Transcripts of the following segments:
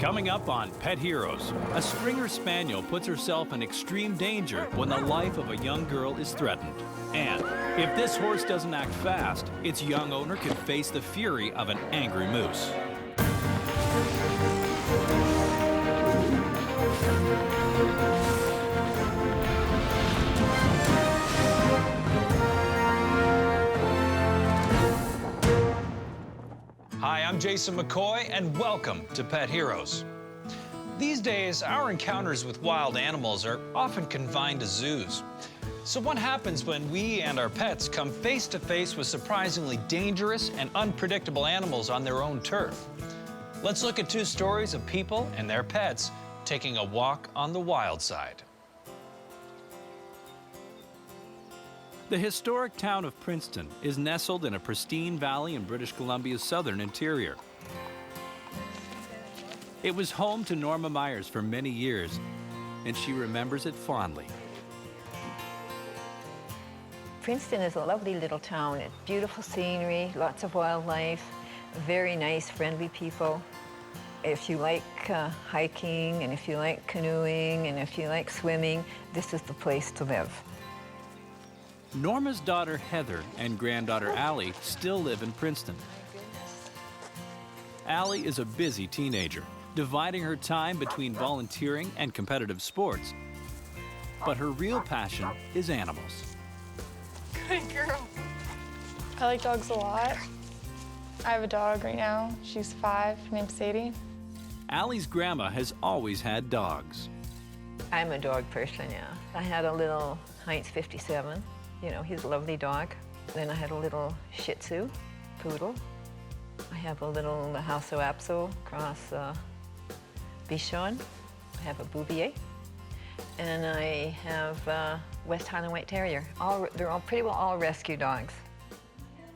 Coming up on Pet Heroes, a Springer Spaniel puts herself in extreme danger when the life of a young girl is threatened. And if this horse doesn't act fast, its young owner could face the fury of an angry moose. Hi, I'm Jason McCoy, and welcome to Pet Heroes. These days, our encounters with wild animals are often confined to zoos. So what happens when we and our pets come face to face with surprisingly dangerous and unpredictable animals on their own turf? Let's look at two stories of people and their pets taking a walk on the wild side. The historic town of Princeton is nestled in a pristine valley in British Columbia's southern interior. It was home to Norma Myers for many years, and she remembers it fondly. Princeton is a lovely little town. It's beautiful scenery, lots of wildlife, very nice, friendly people. If you like hiking, and if you like canoeing, and if you like swimming, this is the place to live. Norma's daughter Heather and granddaughter Allie still live in Princeton. Allie is a busy teenager, dividing her time between volunteering and competitive sports. But her real passion is animals. Good girl. I like dogs a lot. I have a dog right now. She's 5, named Sadie. Allie's grandma has always had dogs. I'm a dog person, yeah. I had a little Heinz 57. You know, he's a lovely dog. Then I had a little Shih Tzu, poodle. I have a little Lhasa Apso cross Bichon. I have a Bouvier. And I have West Highland White Terrier. They're all pretty well all rescue dogs.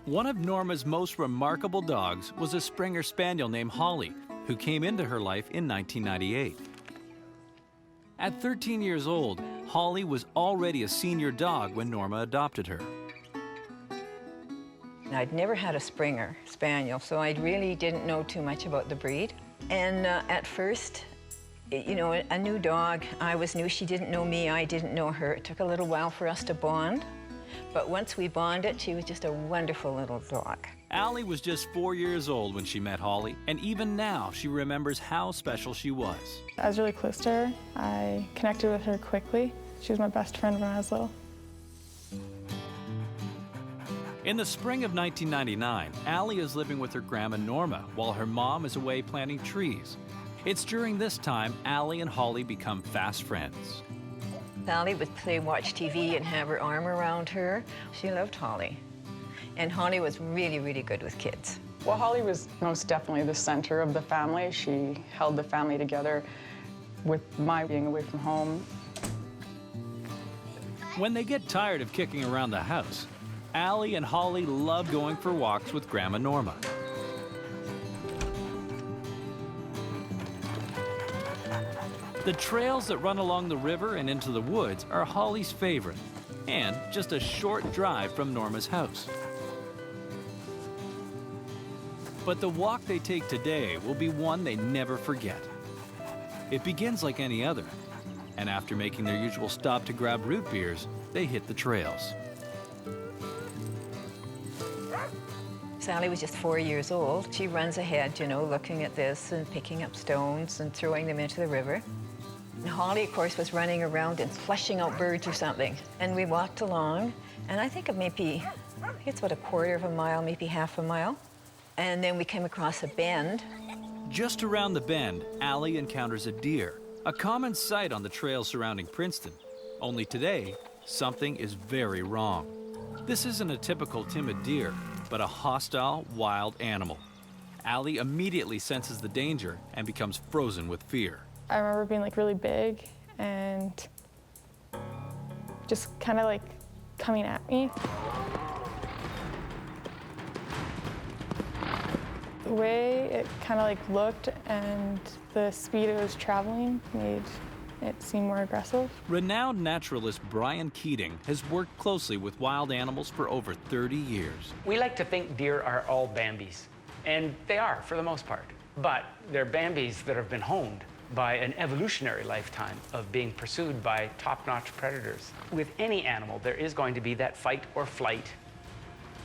One of Norma's most remarkable dogs was a Springer Spaniel named Holly, who came into her life in 1998. At 13 years old, Holly was already a senior dog when Norma adopted her. I'd never had a Springer Spaniel, so I really didn't know too much about the breed. And at first, you know, a new dog, I was new, she didn't know me, I didn't know her. It took a little while for us to bond, but once we bonded, she was just a wonderful little dog. Allie was just 4 years old when she met Holly, and even now she remembers how special she was. I was really close to her. I connected with her quickly. She was my best friend when I was little. In the spring of 1999, Allie is living with her grandma Norma while her mom is away planting trees. It's during this time Allie and Holly become fast friends. Allie would play watch TV and have her arm around her. She loved Holly. And Holly was really, really good with kids. Well, Holly was most definitely the center of the family. She held the family together with my being away from home. When they get tired of kicking around the house, Allie and Holly love going for walks with Grandma Norma. The trails that run along the river and into the woods are Holly's favorite, and just a short drive from Norma's house. But the walk they take today will be one they never forget. It begins like any other, and after making their usual stop to grab root beers, they hit the trails. Sally was just 4 years old. She runs ahead, you know, looking at this and picking up stones and throwing them into the river. And Holly, of course, was running around and flushing out birds or something. And we walked along, and I think it's about a quarter of a mile, maybe half a mile. And then we came across a bend. Just around the bend, Allie encounters a deer, a common sight on the trails surrounding Princeton. Only today, something is very wrong. This isn't a typical timid deer, but a hostile, wild animal. Allie immediately senses the danger and becomes frozen with fear. I remember being like really big and just kind of like coming at me. The way it kind of like looked and the speed it was traveling made it seem more aggressive. Renowned naturalist Brian Keating has worked closely with wild animals for over 30 years. We like to think deer are all Bambis, and they are for the most part. But they're Bambis that have been honed by an evolutionary lifetime of being pursued by top-notch predators. With any animal, there is going to be that fight or flight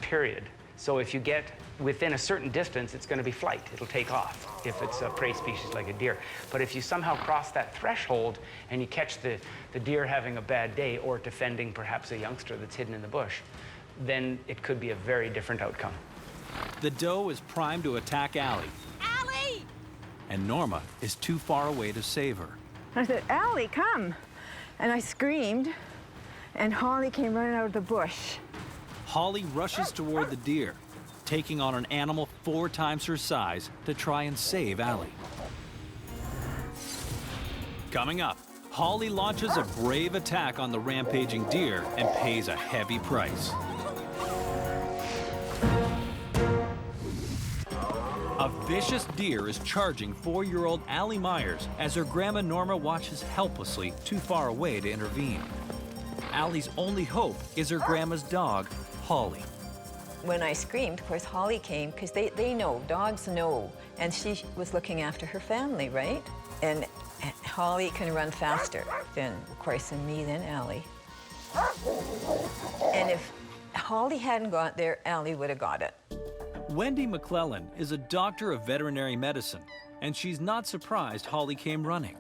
period. So if you get within a certain distance, it's going to be flight. It'll take off if it's a prey species like a deer. But if you somehow cross that threshold and you catch the deer having a bad day or defending perhaps a youngster that's hidden in the bush, then it could be a very different outcome. The doe is primed to attack Allie. Allie! And Norma is too far away to save her. I said, Allie, come. And I screamed, and Holly came running out of the bush. Holly rushes toward the deer, taking on an animal 4 times her size to try and save Allie. Coming up, Holly launches a brave attack on the rampaging deer and pays a heavy price. A vicious deer is charging 4-year-old Allie Myers as her grandma Norma watches helplessly too far away to intervene. Allie's only hope is her grandma's dog, Holly. When I screamed, of course, Holly came, because they know, dogs know. And she was looking after her family, right? And Holly can run faster than, of course, than me, than Allie. And if Holly hadn't got there, Allie would have got it. Wendy McClellan is a doctor of veterinary medicine, and she's not surprised Holly came running.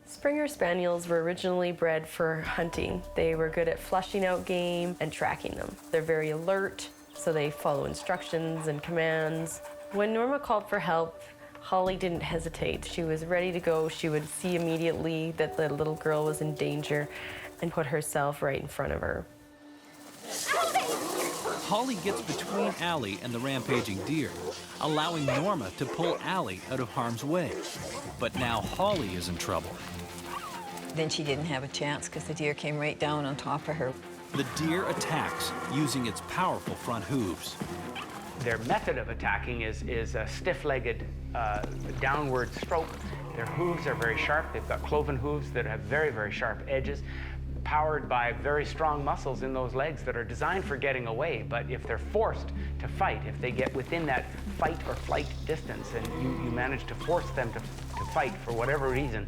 Springer Spaniels were originally bred for hunting. They were good at flushing out game and tracking them. They're very alert, so they follow instructions and commands. When Norma called for help, Holly didn't hesitate. She was ready to go. She would see immediately that the little girl was in danger and put herself right in front of her. Holly gets between Allie and the rampaging deer, allowing Norma to pull Allie out of harm's way. But now Holly is in trouble. Then she didn't have a chance, because the deer came right down on top of her. The deer attacks using its powerful front hooves. Their method of attacking is a stiff-legged downward stroke. Their hooves are very sharp. They've got cloven hooves that have very, very sharp edges, powered by very strong muscles in those legs that are designed for getting away. But if they're forced to fight, if they get within that fight or flight distance and you manage to force them to fight for whatever reason,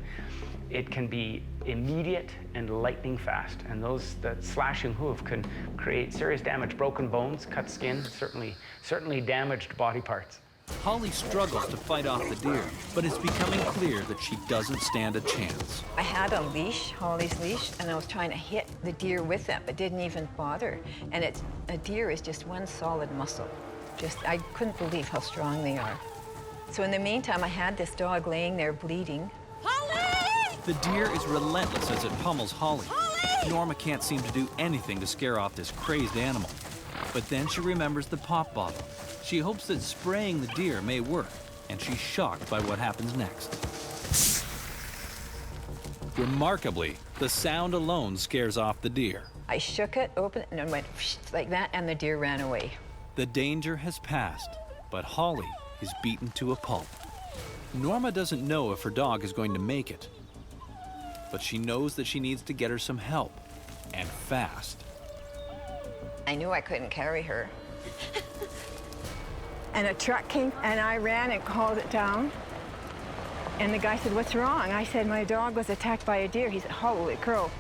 it can be immediate and lightning fast. And that slashing hoof can create serious damage, broken bones, cut skin, certainly damaged body parts. Holly struggles to fight off the deer, but it's becoming clear that she doesn't stand a chance. I had a leash, Holly's leash, and I was trying to hit the deer with it, but didn't even bother. And a deer is just one solid muscle. I couldn't believe how strong they are. So in the meantime, I had this dog laying there bleeding. Holly! The deer is relentless as it pummels Holly. Holly! Norma can't seem to do anything to scare off this crazed animal. But then she remembers the pop bottle. She hopes that spraying the deer may work, and she's shocked by what happens next. Remarkably, the sound alone scares off the deer. I shook it, opened it, and went like that, and the deer ran away. The danger has passed, but Holly is beaten to a pulp. Norma doesn't know if her dog is going to make it, but she knows that she needs to get her some help, and fast. I knew I couldn't carry her. And a truck came, and I ran and called it down. And the guy said, "What's wrong?" I said, "My dog was attacked by a deer." He said, "Holy crow."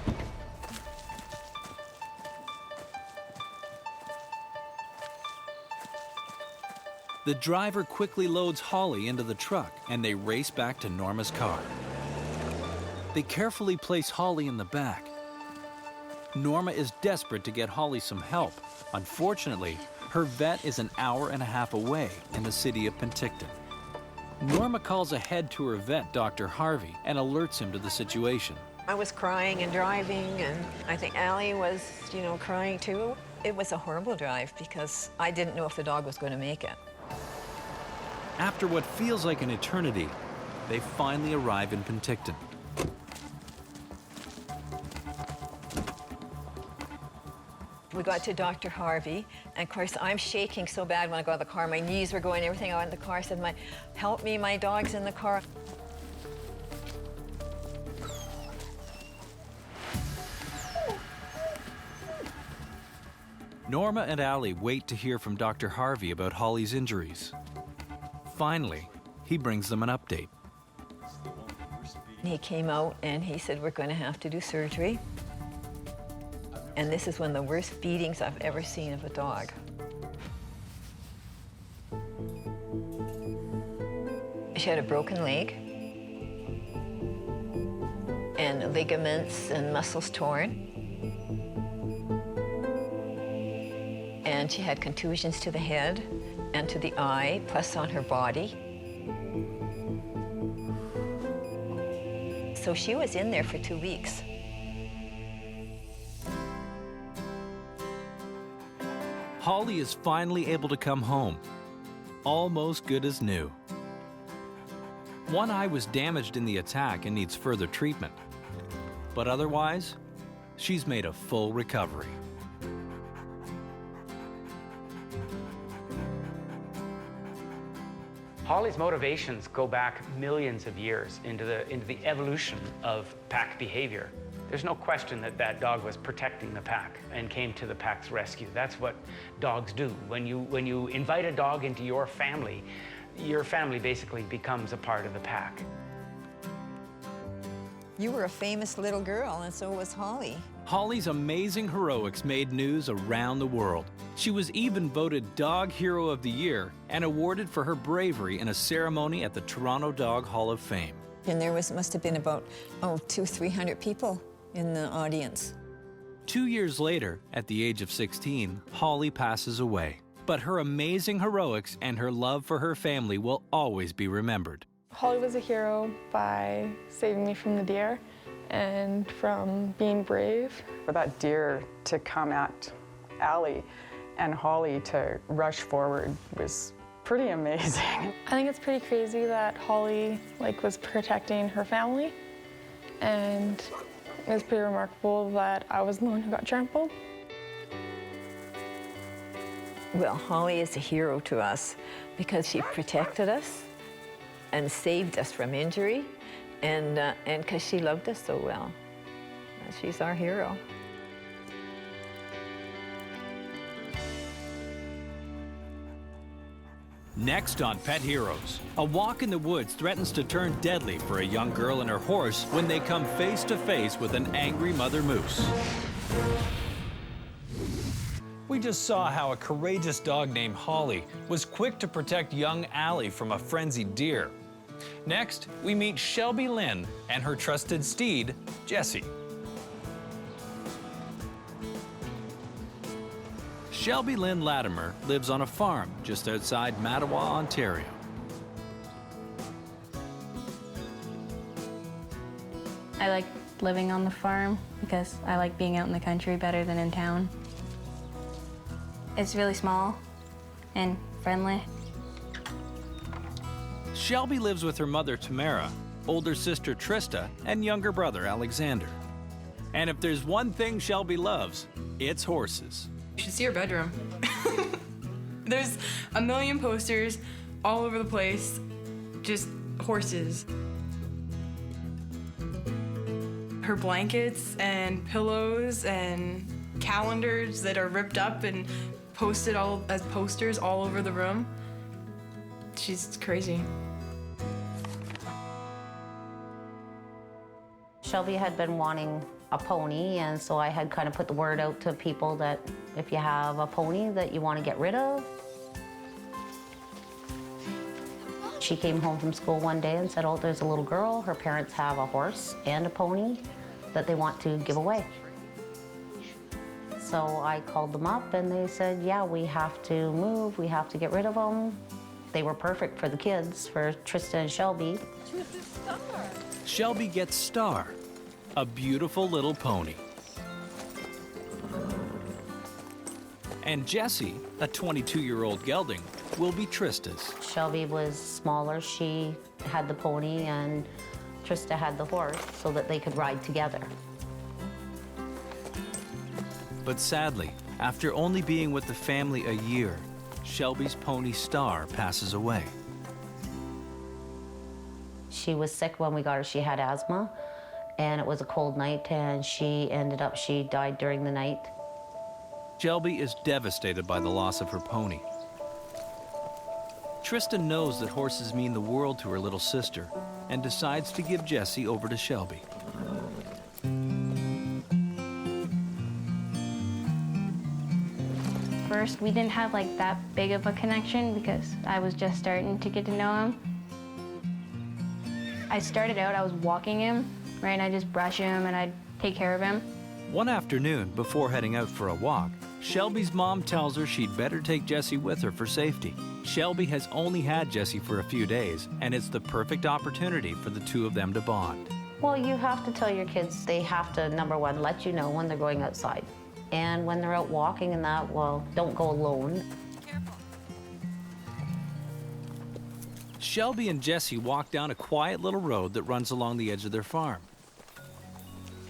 The driver quickly loads Holly into the truck, and they race back to Norma's car. They carefully place Holly in the back. Norma is desperate to get Holly some help. Unfortunately, her vet is an hour and a half away in the city of Penticton. Norma calls ahead to her vet, Dr. Harvey, and alerts him to the situation. I was crying and driving, and I think Allie was, crying too. It was a horrible drive because I didn't know if the dog was going to make it. After what feels like an eternity, they finally arrive in Penticton. We got to Dr. Harvey, and of course, I'm shaking so bad when I got out of the car. My knees were going, everything out in the car. I said, help me, my dog's in the car. Norma and Allie wait to hear from Dr. Harvey about Holly's injuries. Finally, he brings them an update. He came out and he said, we're going to have to do surgery. And this is one of the worst beatings I've ever seen of a dog. She had a broken leg and ligaments and muscles torn. And she had contusions to the head and to the eye, plus on her body. So she was in there for 2 weeks. Holly is finally able to come home. Almost good as new. One eye was damaged in the attack and needs further treatment. But otherwise, she's made a full recovery. Holly's motivations go back millions of years into the evolution of pack behavior. There's no question that that dog was protecting the pack and came to the pack's rescue. That's what dogs do. When you invite a dog into your family basically becomes a part of the pack. You were a famous little girl, and so was Holly. Holly's amazing heroics made news around the world. She was even voted Dog Hero of the Year and awarded for her bravery in a ceremony at the Toronto Dog Hall of Fame. And there must have been about, 200-300 people in the audience. 2 years later, at the age of 16, Holly passes away. But her amazing heroics and her love for her family will always be remembered. Holly was a hero by saving me from the deer and from being brave. For that deer to come at Allie and Holly to rush forward was pretty amazing. I think it's pretty crazy that Holly was protecting her family, and it was pretty remarkable that I was the one who got trampled. Well, Holly is a hero to us because she protected us and saved us from injury, and because she loved us so well. She's our hero. Next on Pet Heroes, a walk in the woods threatens to turn deadly for a young girl and her horse when they come face to face with an angry mother moose. We just saw how a courageous dog named Holly was quick to protect young Allie from a frenzied deer. Next, we meet Shelby Lynn and her trusted steed, Jessie. Shelby Lynn Latimer lives on a farm just outside Mattawa, Ontario. I like living on the farm because I like being out in the country better than in town. It's really small and friendly. Shelby lives with her mother, Tamara, older sister, Trista, and younger brother, Alexander. And if there's one thing Shelby loves, it's horses. You should see her bedroom. There's a million posters all over the place, just horses. Her blankets and pillows and calendars that are ripped up and posted all as posters all over the room. She's crazy. Shelby had been wanting a pony, and so I had kind of put the word out to people that if you have a pony that you want to get rid of. She came home from school one day and said, oh, there's a little girl, her parents have a horse and a pony that they want to give away. So I called them up and they said, yeah, we have to move, we have to get rid of them. They were perfect for the kids, for Trista and Shelby. Shelby gets Star, a beautiful little pony. And Jessie, a 22-year-old gelding, will be Trista's. Shelby was smaller, she had the pony, and Trista had the horse so that they could ride together. But sadly, after only being with the family a year, Shelby's pony Star passes away. She was sick when we got her. She had asthma, and it was a cold night, and she died during the night. Shelby is devastated by the loss of her pony. Tristan knows that horses mean the world to her little sister and decides to give Jessie over to Shelby. First, we didn't have like that big of a connection because I was just starting to get to know him. I started out, I was walking him, right, and I just brush him and I'd take care of him. One afternoon, before heading out for a walk, Shelby's mom tells her she'd better take Jessie with her for safety. Shelby has only had Jessie for a few days, and it's the perfect opportunity for the two of them to bond. Well, you have to tell your kids they have to, number one, let you know when they're going outside. And when they're out walking and that, well, don't go alone. Shelby and Jessie walk down a quiet little road that runs along the edge of their farm.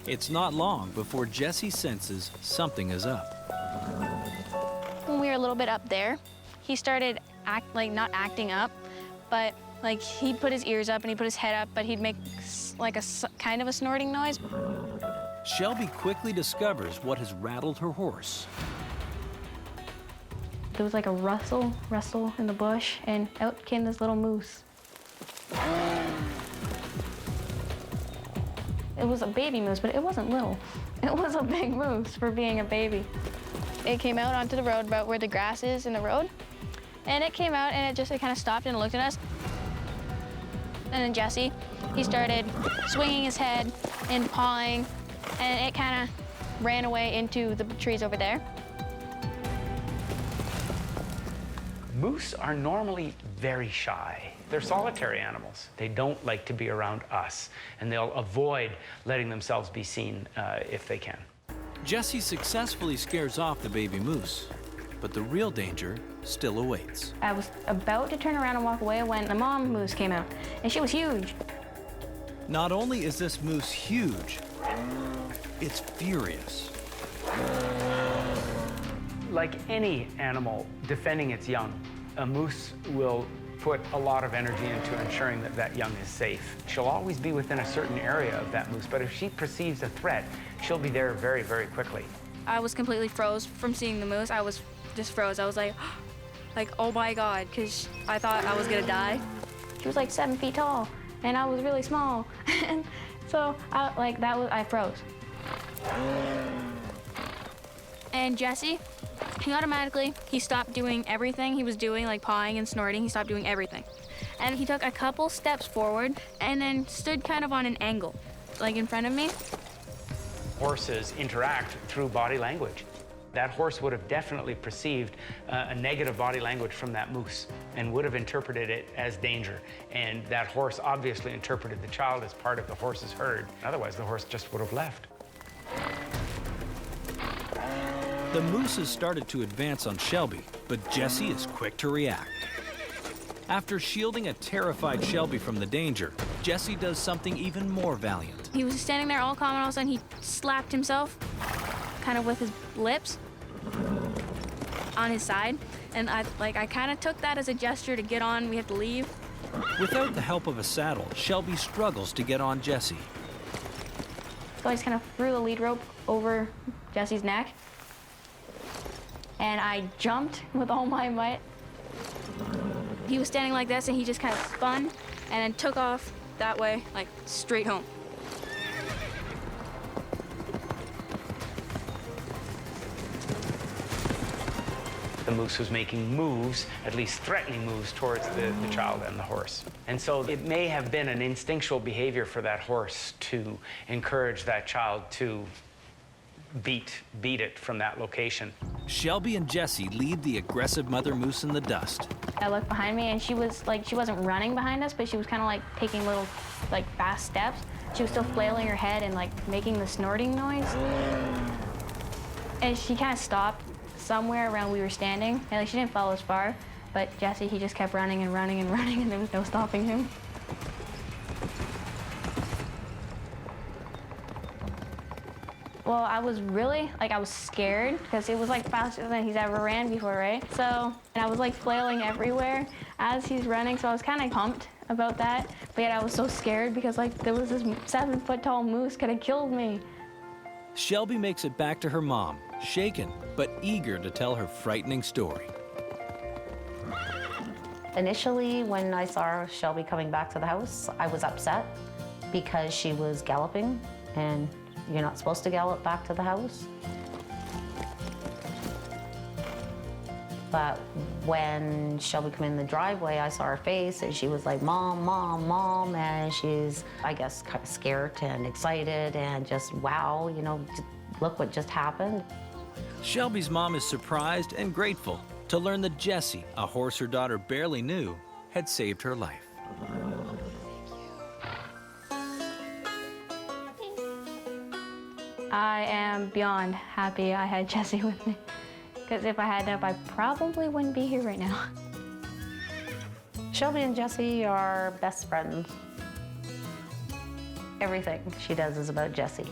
It's not long before Jessie senses something is up. When we were a little bit up there, he started not acting up, but like he'd put his ears up and he'd put his head up, but he'd make like a kind of a snorting noise. Shelby quickly discovers what has rattled her horse. There was like a rustle in the bush, and out came this little moose. It was a baby moose, but it wasn't little. It was a big moose for being a baby. It came out onto the road about where the grass is in the road, and it came out and it kind of stopped and looked at us. And then Jesse, he started swinging his head and pawing, and it kind of ran away into the trees over there. Moose are normally very shy. They're solitary animals. They don't like to be around us, and they'll avoid letting themselves be seen if they can. Jessie successfully scares off the baby moose, but the real danger still awaits. I was about to turn around and walk away when the mom moose came out, and she was huge. Not only is this moose huge, it's furious. Like any animal defending its young, a moose will put a lot of energy into ensuring that that young is safe. She'll always be within a certain area of that moose, but if she perceives a threat, she'll be there very, very quickly. I was completely froze from seeing the moose. I was just froze. I was like, oh my God, because I thought I was gonna die. She was like 7 feet tall, and I was really small. And so I froze. And Jesse, he stopped doing everything he was doing, like pawing and snorting. He stopped doing everything. And he took a couple steps forward and then stood kind of on an angle, like in front of me. Horses interact through body language. That horse would have definitely perceived a negative body language from that moose and would have interpreted it as danger. And that horse obviously interpreted the child as part of the horse's herd. Otherwise, the horse just would have left. The moose has started to advance on Shelby, but Jessie is quick to react. After shielding a terrified Shelby from the danger, Jessie does something even more valiant. He was standing there all calm, and all of a sudden he slapped himself, kind of with his lips, on his side. And I kind of took that as a gesture to get on, we have to leave. Without the help of a saddle, Shelby struggles to get on Jessie. So I just kind of threw the lead rope over Jesse's neck, and I jumped with all my might. He was standing like this, and he just kind of spun and then took off that way, like straight home. The moose was making moves, at least threatening moves, towards the child and the horse. And so it may have been an instinctual behavior for that horse to encourage that child to beat it from that location. Shelby and Jessie leave the aggressive mother moose in the dust. I looked behind me, and she wasn't running behind us, but she was kind of like taking little, fast steps. She was still flailing her head and making the snorting noise. And she kind of stopped somewhere around we were standing, and she didn't follow us far, but Jesse, he just kept running and running and running, and there was no stopping him. Well, I was really, I was scared because it was faster than he's ever ran before, right? So, and I was flailing everywhere as he's running, so I was kind of pumped about that. But yet I was so scared because there was this 7-foot-tall moose could have killed me. Shelby makes it back to her mom, shaken but eager to tell her frightening story. Initially, when I saw Shelby coming back to the house, I was upset because she was galloping, and you're not supposed to gallop back to the house. But when Shelby came in the driveway, I saw her face, and she was like, "Mom, Mom, Mom," and she's, I guess, kind of scared and excited and just, wow, you know, look what just happened. Shelby's mom is surprised and grateful to learn that Jessie, a horse her daughter barely knew, had saved her life. I am beyond happy I had Jessie with me. Because if I hadn't, I probably wouldn't be here right now. Shelby and Jessie are best friends. Everything she does is about Jessie.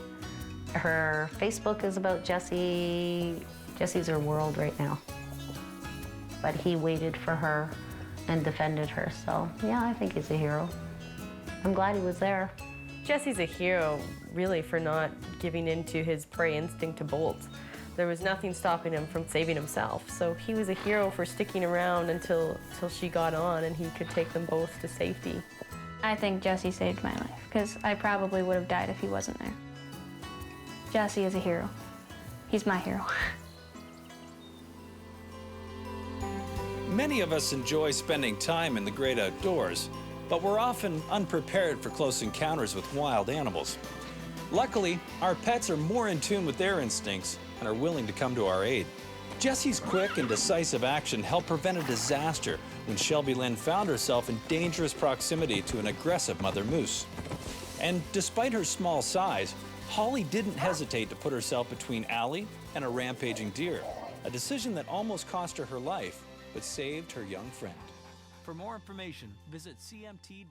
Her Facebook is about Jessie. Jessie's her world right now. But he waited for her and defended her, so yeah, I think he's a hero. I'm glad he was there. Jesse's a hero, really, for not giving in to his prey instinct to bolt. There was nothing stopping him from saving himself, so he was a hero for sticking around until she got on and he could take them both to safety. I think Jessie saved my life, because I probably would have died if he wasn't there. Jessie is a hero. He's my hero. Many of us enjoy spending time in the great outdoors, but we're often unprepared for close encounters with wild animals. Luckily, our pets are more in tune with their instincts and are willing to come to our aid. Jessie's quick and decisive action helped prevent a disaster when Shelby Lynn found herself in dangerous proximity to an aggressive mother moose. And despite her small size, Holly didn't hesitate to put herself between Allie and a rampaging deer, a decision that almost cost her her life, but saved her young friend. For more information, visit cmt.ca/